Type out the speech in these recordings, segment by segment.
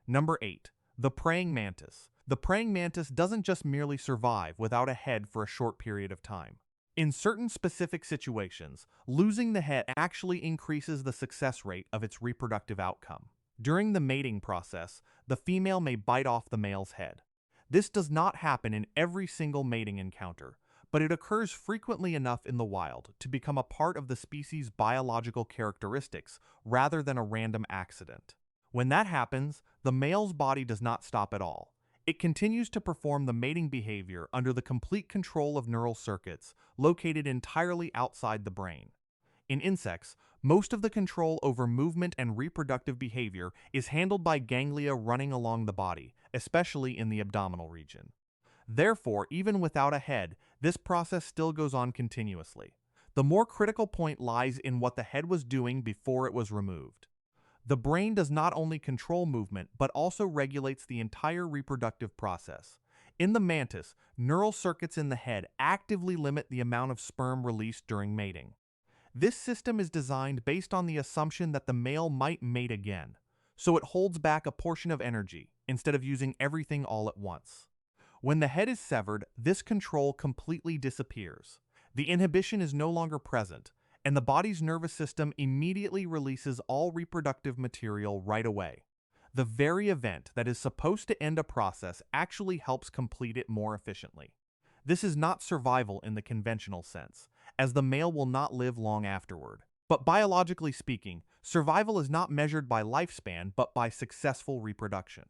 Number 8. The praying mantis. The praying mantis doesn't just merely survive without a head for a short period of time. In certain specific situations, losing the head actually increases the success rate of its reproductive outcome. During the mating process, the female may bite off the male's head. This does not happen in every single mating encounter, but it occurs frequently enough in the wild to become a part of the species' biological characteristics rather than a random accident. When that happens, the male's body does not stop at all. It continues to perform the mating behavior under the complete control of neural circuits located entirely outside the brain. In insects, most of the control over movement and reproductive behavior is handled by ganglia running along the body, especially in the abdominal region. Therefore, even without a head, this process still goes on continuously. The more critical point lies in what the head was doing before it was removed. The brain does not only control movement, but also regulates the entire reproductive process. In the mantis, neural circuits in the head actively limit the amount of sperm released during mating. This system is designed based on the assumption that the male might mate again, so it holds back a portion of energy instead of using everything all at once. When the head is severed, this control completely disappears. The inhibition is no longer present, and the body's nervous system immediately releases all reproductive material right away. The very event that is supposed to end a process actually helps complete it more efficiently. This is not survival in the conventional sense, as the male will not live long afterward. But biologically speaking, survival is not measured by lifespan but by successful reproduction.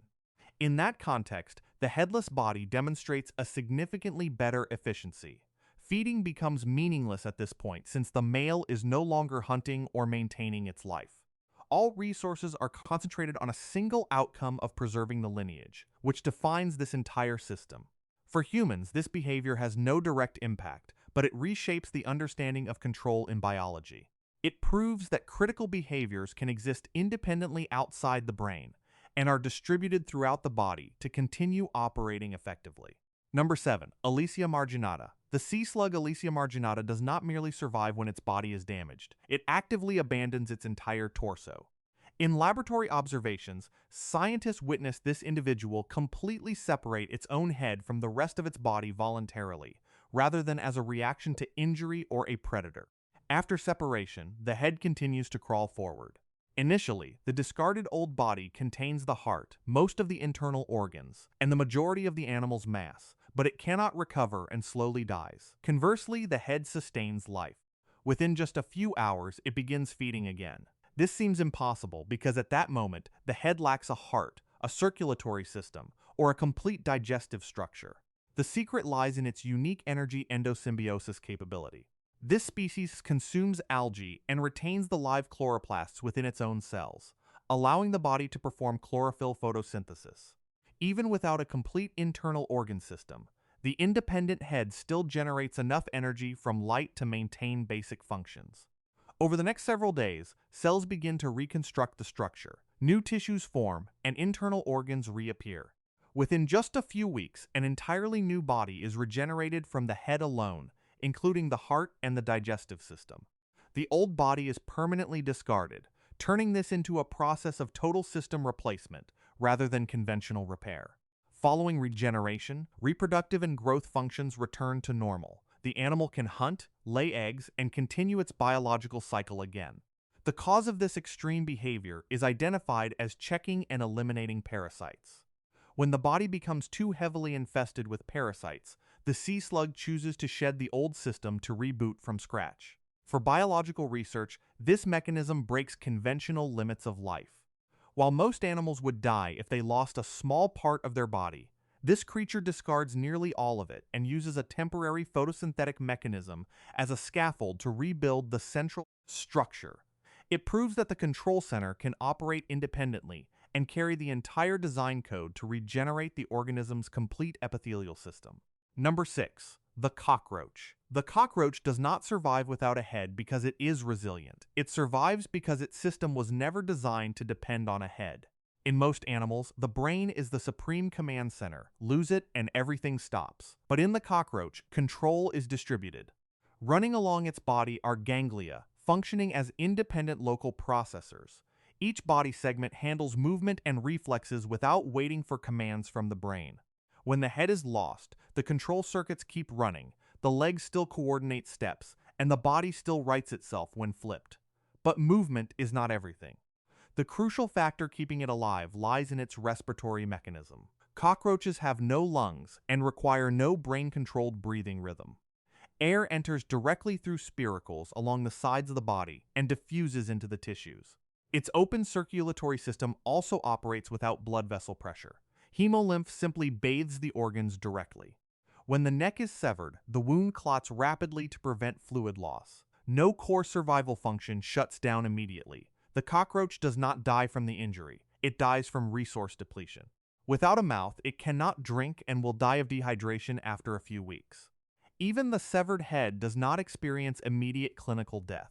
In that context, the headless body demonstrates a significantly better efficiency. Feeding becomes meaningless at this point since the male is no longer hunting or maintaining its life. All resources are concentrated on a single outcome of preserving the lineage, which defines this entire system. For humans, this behavior has no direct impact, but it reshapes the understanding of control in biology. It proves that critical behaviors can exist independently outside the brain and are distributed throughout the body to continue operating effectively. Number 7. Elysia marginata. The sea slug Elysia marginata does not merely survive when its body is damaged. It actively abandons its entire torso. In laboratory observations, scientists witnessed this individual completely separate its own head from the rest of its body voluntarily, rather than as a reaction to injury or a predator. After separation, the head continues to crawl forward. Initially, the discarded old body contains the heart, most of the internal organs, and the majority of the animal's mass, but it cannot recover and slowly dies. Conversely, the head sustains life. Within just a few hours, it begins feeding again. This seems impossible because at that moment, the head lacks a heart, a circulatory system, or a complete digestive structure. The secret lies in its unique energy endosymbiosis capability. This species consumes algae and retains the live chloroplasts within its own cells, allowing the body to perform chlorophyll photosynthesis. Even without a complete internal organ system, the independent head still generates enough energy from light to maintain basic functions. Over the next several days, cells begin to reconstruct the structure, new tissues form, and internal organs reappear. Within just a few weeks, an entirely new body is regenerated from the head alone, including the heart and the digestive system. The old body is permanently discarded, turning this into a process of total system replacement rather than conventional repair. Following regeneration, reproductive and growth functions return to normal. The animal can hunt, lay eggs, and continue its biological cycle again. The cause of this extreme behavior is identified as checking and eliminating parasites. When the body becomes too heavily infested with parasites, the sea slug chooses to shed the old system to reboot from scratch. For biological research, this mechanism breaks conventional limits of life. While most animals would die if they lost a small part of their body, this creature discards nearly all of it and uses a temporary photosynthetic mechanism as a scaffold to rebuild the central structure. It proves that the control center can operate independently and carry the entire design code to regenerate the organism's complete epithelial system. Number 6. The cockroach. The cockroach does not survive without a head because it is resilient. It survives because its system was never designed to depend on a head. In most animals, the brain is the supreme command center. Lose it and everything stops. But in the cockroach, control is distributed. Running along its body are ganglia, functioning as independent local processors. Each body segment handles movement and reflexes without waiting for commands from the brain. When the head is lost, the control circuits keep running, the legs still coordinate steps, and the body still rights itself when flipped. But movement is not everything. The crucial factor keeping it alive lies in its respiratory mechanism. Cockroaches have no lungs and require no brain-controlled breathing rhythm. Air enters directly through spiracles along the sides of the body and diffuses into the tissues. Its open circulatory system also operates without blood vessel pressure. Hemolymph simply bathes the organs directly. When the neck is severed, the wound clots rapidly to prevent fluid loss. No core survival function shuts down immediately. The cockroach does not die from the injury, it dies from resource depletion. Without a mouth, it cannot drink and will die of dehydration after a few weeks. Even the severed head does not experience immediate clinical death.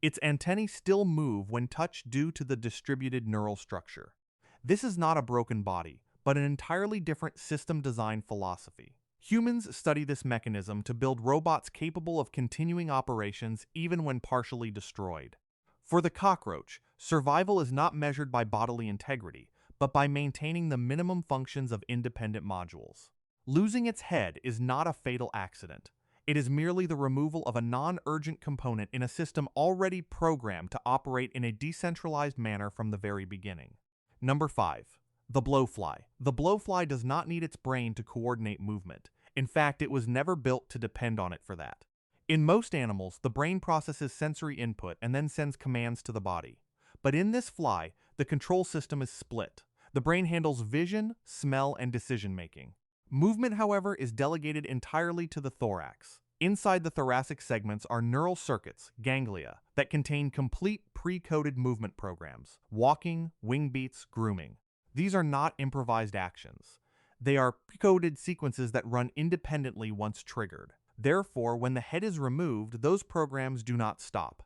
Its antennae still move when touched due to the distributed neural structure. This is not a broken body, but an entirely different system design philosophy. Humans study this mechanism to build robots capable of continuing operations even when partially destroyed. For the cockroach, survival is not measured by bodily integrity, but by maintaining the minimum functions of independent modules. Losing its head is not a fatal accident. It is merely the removal of a non-urgent component in a system already programmed to operate in a decentralized manner from the very beginning. Number 5. The blowfly. The blowfly does not need its brain to coordinate movement. In fact, it was never built to depend on it for that. In most animals, the brain processes sensory input and then sends commands to the body. But in this fly, the control system is split. The brain handles vision, smell, and decision-making. Movement, however, is delegated entirely to the thorax. Inside the thoracic segments are neural circuits, ganglia, that contain complete pre-coded movement programs: walking, wing beats, grooming. These are not improvised actions. They are pre-coded sequences that run independently once triggered. Therefore, when the head is removed, those programs do not stop.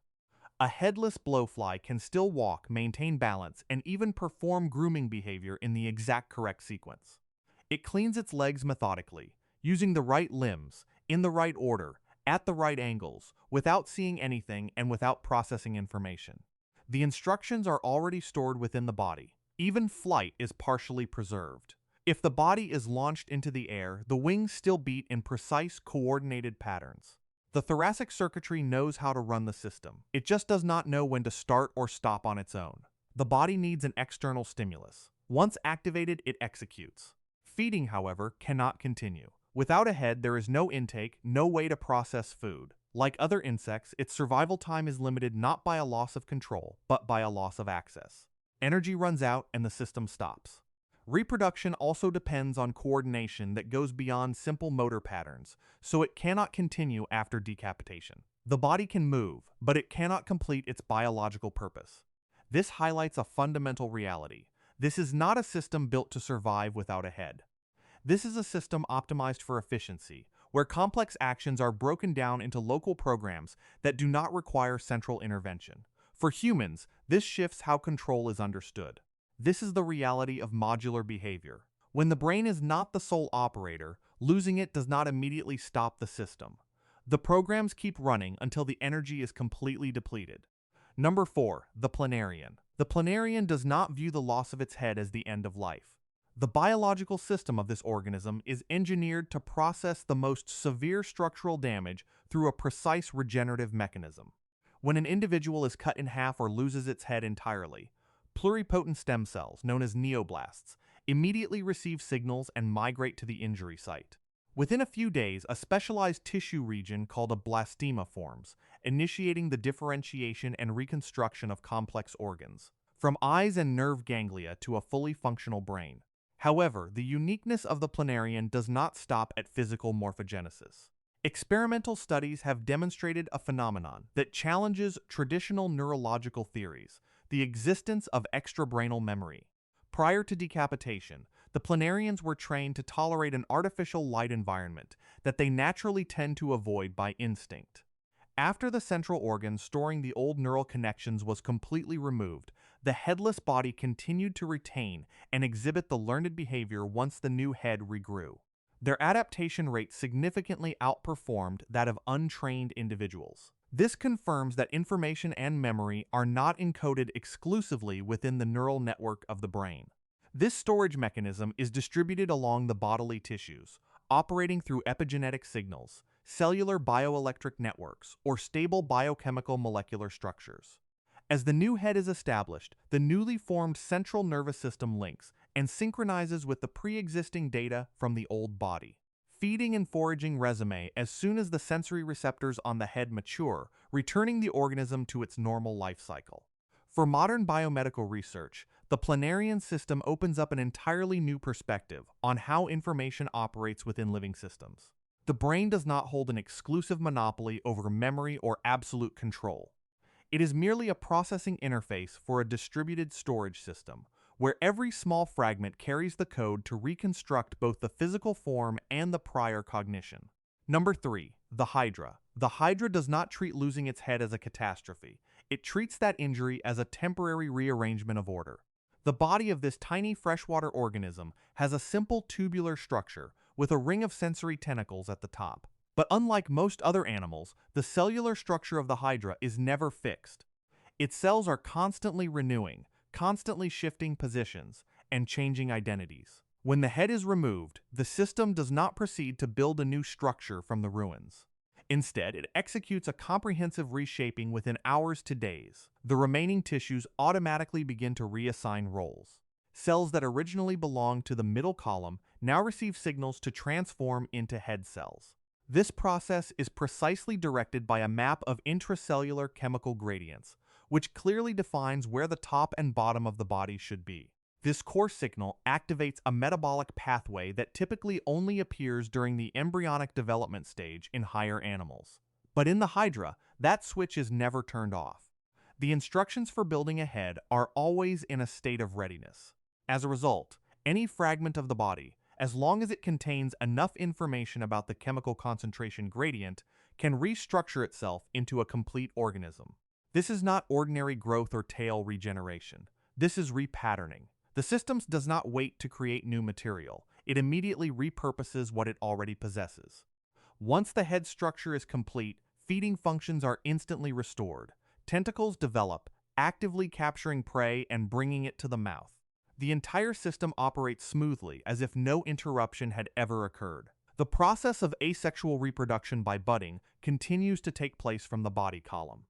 A headless blowfly can still walk, maintain balance, and even perform grooming behavior in the exact correct sequence. It cleans its legs methodically, using the right limbs, in the right order, at the right angles, without seeing anything and without processing information. The instructions are already stored within the body. Even flight is partially preserved. If the body is launched into the air, the wings still beat in precise, coordinated patterns. The thoracic circuitry knows how to run the system. It just does not know when to start or stop on its own. The body needs an external stimulus. Once activated, it executes. Feeding, however, cannot continue. Without a head, there is no intake, no way to process food. Like other insects, its survival time is limited not by a loss of control, but by a loss of access. Energy runs out and the system stops. Reproduction also depends on coordination that goes beyond simple motor patterns, so it cannot continue after decapitation. The body can move, but it cannot complete its biological purpose. This highlights a fundamental reality. This is not a system built to survive without a head. This is a system optimized for efficiency, where complex actions are broken down into local programs that do not require central intervention. For humans, this shifts how control is understood. This is the reality of modular behavior. When the brain is not the sole operator, losing it does not immediately stop the system. The programs keep running until the energy is completely depleted. Number 4. The planarian. The planarian does not view the loss of its head as the end of life. The biological system of this organism is engineered to process the most severe structural damage through a precise regenerative mechanism. When an individual is cut in half or loses its head entirely, pluripotent stem cells, known as neoblasts, immediately receive signals and migrate to the injury site. Within a few days, a specialized tissue region called a blastema forms, initiating the differentiation and reconstruction of complex organs, from eyes and nerve ganglia to a fully functional brain. However, the uniqueness of the planarian does not stop at physical morphogenesis. Experimental studies have demonstrated a phenomenon that challenges traditional neurological theories: the existence of extrabrainal memory. Prior to decapitation, the planarians were trained to tolerate an artificial light environment that they naturally tend to avoid by instinct. After the central organ storing the old neural connections was completely removed, the headless body continued to retain and exhibit the learned behavior once the new head regrew. Their adaptation rate significantly outperformed that of untrained individuals. This confirms that information and memory are not encoded exclusively within the neural network of the brain. This storage mechanism is distributed along the bodily tissues, operating through epigenetic signals, cellular bioelectric networks, or stable biochemical molecular structures. As the new head is established, the newly formed central nervous system links and synchronizes with the pre-existing data from the old body. Feeding and foraging resume as soon as the sensory receptors on the head mature, returning the organism to its normal life cycle. For modern biomedical research, the planarian system opens up an entirely new perspective on how information operates within living systems. The brain does not hold an exclusive monopoly over memory or absolute control. It is merely a processing interface for a distributed storage system, where every small fragment carries the code to reconstruct both the physical form and the prior cognition. Number 3. The hydra. The hydra does not treat losing its head as a catastrophe. It treats that injury as a temporary rearrangement of order. The body of this tiny freshwater organism has a simple tubular structure with a ring of sensory tentacles at the top. But unlike most other animals, the cellular structure of the hydra is never fixed. Its cells are constantly renewing, constantly shifting positions, and changing identities. When the head is removed, the system does not proceed to build a new structure from the ruins. Instead, it executes a comprehensive reshaping within hours to days. The remaining tissues automatically begin to reassign roles. Cells that originally belonged to the middle column now receive signals to transform into head cells. This process is precisely directed by a map of intracellular chemical gradients, which clearly defines where the top and bottom of the body should be. This core signal activates a metabolic pathway that typically only appears during the embryonic development stage in higher animals. But in the hydra, that switch is never turned off. The instructions for building a head are always in a state of readiness. As a result, any fragment of the body, as long as it contains enough information about the chemical concentration gradient, can restructure itself into a complete organism. This is not ordinary growth or tail regeneration. This is repatterning. The system does not wait to create new material. It immediately repurposes what it already possesses. Once the head structure is complete, feeding functions are instantly restored. Tentacles develop, actively capturing prey and bringing it to the mouth. The entire system operates smoothly, as if no interruption had ever occurred. The process of asexual reproduction by budding continues to take place from the body column.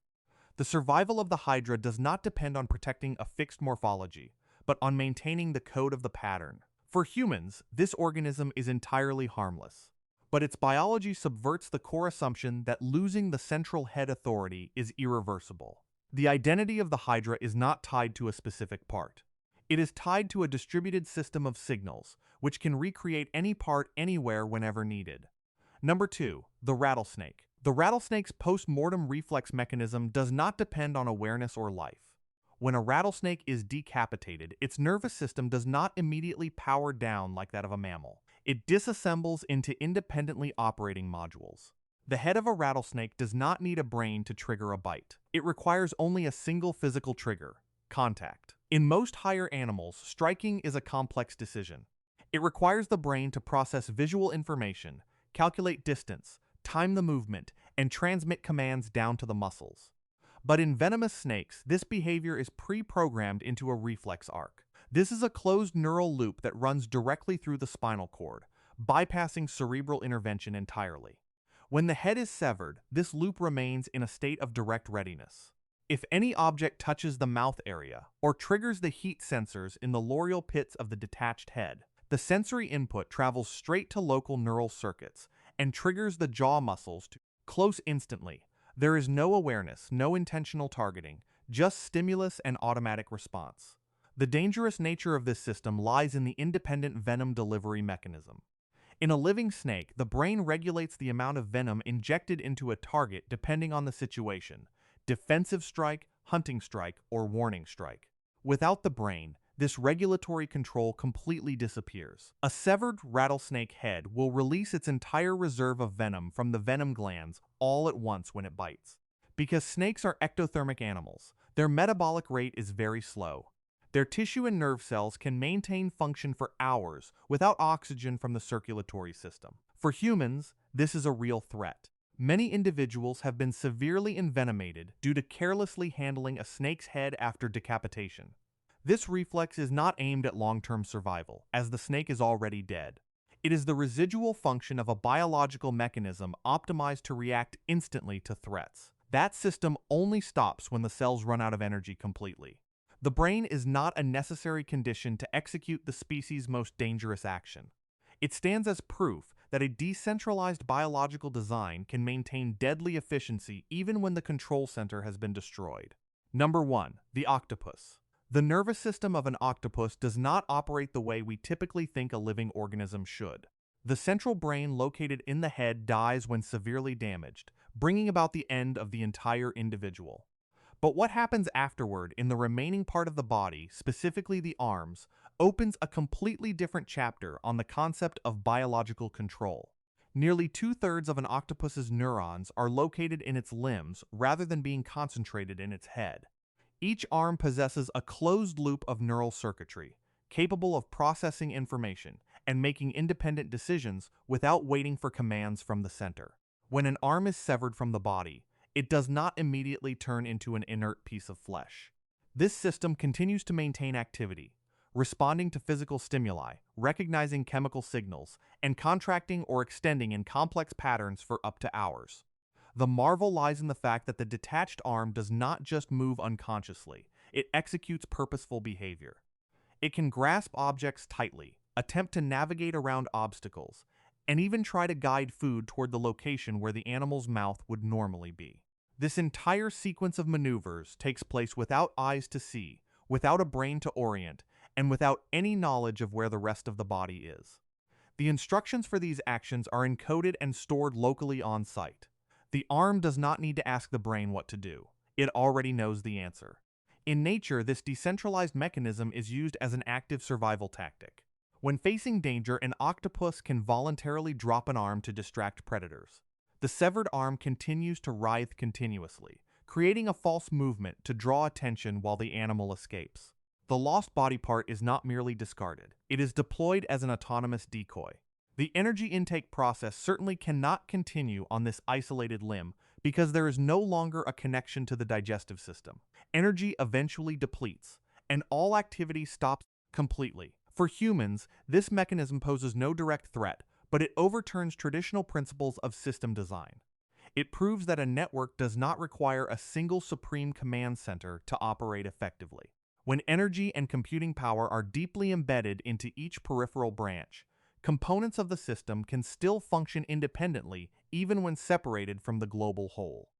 The survival of the hydra does not depend on protecting a fixed morphology, but on maintaining the code of the pattern. For humans, this organism is entirely harmless. But its biology subverts the core assumption that losing the central head authority is irreversible. The identity of the hydra is not tied to a specific part. It is tied to a distributed system of signals, which can recreate any part anywhere whenever needed. Number 2. The rattlesnake. The rattlesnake's post-mortem reflex mechanism does not depend on awareness or life. When a rattlesnake is decapitated, its nervous system does not immediately power down like that of a mammal. It disassembles into independently operating modules. The head of a rattlesnake does not need a brain to trigger a bite. It requires only a single physical trigger: contact. In most higher animals, striking is a complex decision. It requires the brain to process visual information, calculate distance, time the movement, and transmit commands down to the muscles. But in venomous snakes, this behavior is pre-programmed into a reflex arc. This is a closed neural loop that runs directly through the spinal cord, bypassing cerebral intervention entirely. When the head is severed, this loop remains in a state of direct readiness. If any object touches the mouth area or triggers the heat sensors in the loreal pits of the detached head, the sensory input travels straight to local neural circuits and triggers the jaw muscles to close instantly. There is no awareness, no intentional targeting, just stimulus and automatic response. The dangerous nature of this system lies in the independent venom delivery mechanism. In a living snake, the brain regulates the amount of venom injected into a target depending on the situation: defensive strike, hunting strike, or warning strike. Without the brain, this regulatory control completely disappears. A severed rattlesnake head will release its entire reserve of venom from the venom glands all at once when it bites. Because snakes are ectothermic animals, their metabolic rate is very slow. Their tissue and nerve cells can maintain function for hours without oxygen from the circulatory system. For humans, this is a real threat. Many individuals have been severely envenomated due to carelessly handling a snake's head after decapitation. This reflex is not aimed at long-term survival, as the snake is already dead. It is the residual function of a biological mechanism optimized to react instantly to threats. That system only stops when the cells run out of energy completely. The brain is not a necessary condition to execute the species' most dangerous action. It stands as proof that a decentralized biological design can maintain deadly efficiency even when the control center has been destroyed. Number 1. The octopus. The nervous system of an octopus does not operate the way we typically think a living organism should. The central brain located in the head dies when severely damaged, bringing about the end of the entire individual. But what happens afterward in the remaining part of the body, specifically the arms, opens a completely different chapter on the concept of biological control. Nearly 2/3 of an octopus's neurons are located in its limbs rather than being concentrated in its head. Each arm possesses a closed loop of neural circuitry, capable of processing information and making independent decisions without waiting for commands from the center. When an arm is severed from the body, it does not immediately turn into an inert piece of flesh. This system continues to maintain activity, responding to physical stimuli, recognizing chemical signals, and contracting or extending in complex patterns for up to hours. The marvel lies in the fact that the detached arm does not just move unconsciously, it executes purposeful behavior. It can grasp objects tightly, attempt to navigate around obstacles, and even try to guide food toward the location where the animal's mouth would normally be. This entire sequence of maneuvers takes place without eyes to see, without a brain to orient, and without any knowledge of where the rest of the body is. The instructions for these actions are encoded and stored locally on site. The arm does not need to ask the brain what to do. It already knows the answer. In nature, this decentralized mechanism is used as an active survival tactic. When facing danger, an octopus can voluntarily drop an arm to distract predators. The severed arm continues to writhe continuously, creating a false movement to draw attention while the animal escapes. The lost body part is not merely discarded. It is deployed as an autonomous decoy. The energy intake process certainly cannot continue on this isolated limb because there is no longer a connection to the digestive system. Energy eventually depletes, and all activity stops completely. For humans, this mechanism poses no direct threat, but it overturns traditional principles of system design. It proves that a network does not require a single supreme command center to operate effectively. When energy and computing power are deeply embedded into each peripheral branch, components of the system can still function independently even when separated from the global whole.